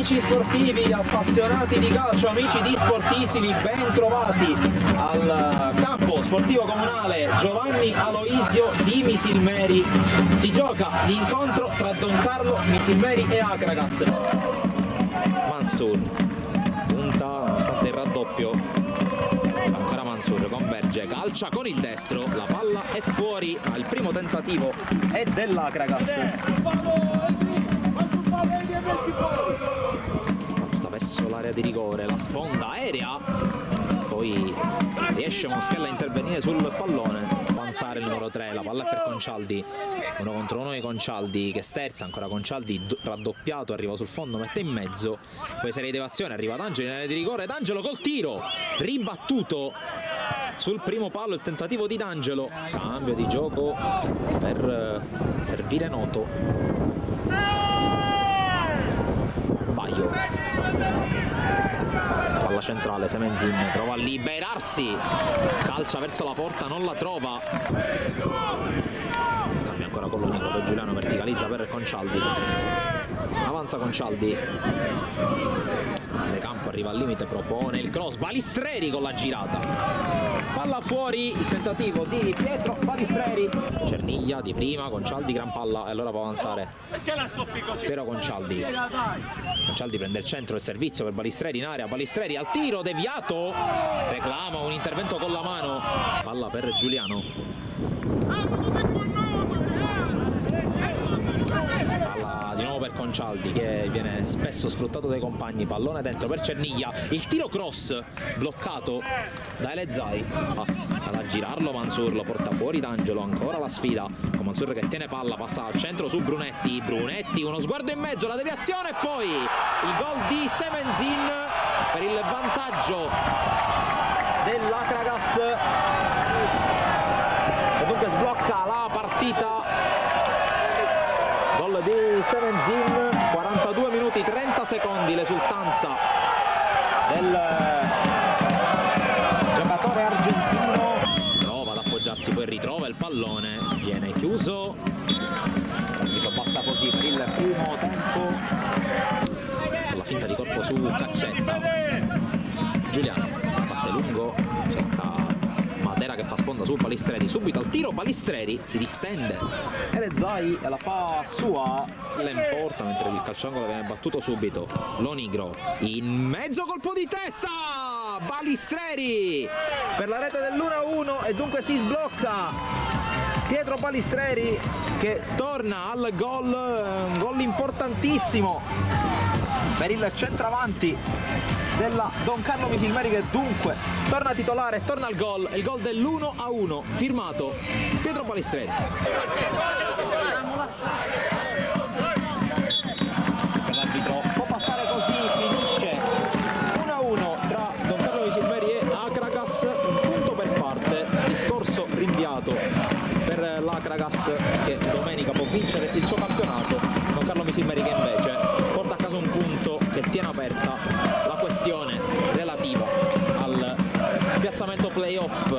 Amici sportivi, appassionati di calcio, amici di Sportisili, ben trovati al campo sportivo comunale Giovanni Aloisio di Misilmeri. Si gioca l'incontro tra Don Carlo Misilmeri e Akragas. Mansur punta nonostante il raddoppio, ancora Mansur converge, calcia con il destro, la palla è fuori, ma il primo tentativo è dell'Akragas. Battuta verso l'area di rigore, la sponda aerea, poi riesce Moschella a intervenire sul pallone, avanzare il numero 3, la palla è per Concialdi, 1 contro 1 di Concialdi che sterza, ancora Concialdi raddoppiato, arriva sul fondo, mette in mezzo, poi serie di evazione, arriva D'Angelo in area di rigore, D'Angelo col tiro, ribattuto sul primo palo il tentativo di D'Angelo, cambio di gioco per servire Noto. Baio, palla centrale, Semenzin prova a liberarsi, calcia verso la porta, non la trova, scambia ancora con Lonigro, poi Giuliano verticalizza per Concialdi, avanza Concialdi, grande campo, arriva al limite, propone il cross, Balistreri con la girata, palla fuori, il tentativo di Pietro Balistreri, Cerniglia di prima, Concialdi gran palla e allora può avanzare Piero Concialdi. Concialdi prende il centro, il servizio per Balistreri in area, Balistreri al tiro, deviato, reclama un intervento con la mano, palla per Giuliano, palla di nuovo per Concialdi che viene spesso sfruttato dai compagni, pallone dentro per Cerniglia, il tiro cross bloccato da Elezai, ad aggirarlo Mansur, lo porta fuori D'Angelo, ancora la sfida con Mansur che tiene palla, passa al centro su Brunetti, Brunetti uno sguardo in mezzo, la deviazione e poi il gol di Semenzin per il vantaggio dell'Akragas e dunque sblocca la partita. Gol di Semenzin, 42 minuti 30 secondi l'esultanza del giocatore argentino, prova ad appoggiarsi, poi ritrova il pallone, viene chiuso, basta così per il primo tempo, con la finta di corpo su Caccetta, Giuliano batte lungo, cerca Matera che fa sponda su Balistreri, subito al tiro Balistreri, si distende Elezai e la fa sua, la importa mentre il calciangolo viene battuto subito, Lonigro in mezzo, colpo di testa, Balistreri per la rete dell'1-1 e dunque si sblocca Pietro Balistreri che torna al gol, un gol importantissimo per il centravanti della Don Carlo Misilmeri che dunque torna titolare, torna al gol, il gol dell'1-1 firmato Pietro Balistreri. L'arbitro può passare così, finisce 1-1 tra Don Carlo Misilmeri e Akragas, un punto per parte, discorso rinviato per l'Akragas che domenica può vincere il suo campionato, Don Carlo Misilmeri che invece porta a casa un punto che tiene aperta la questione relativa al piazzamento playoff.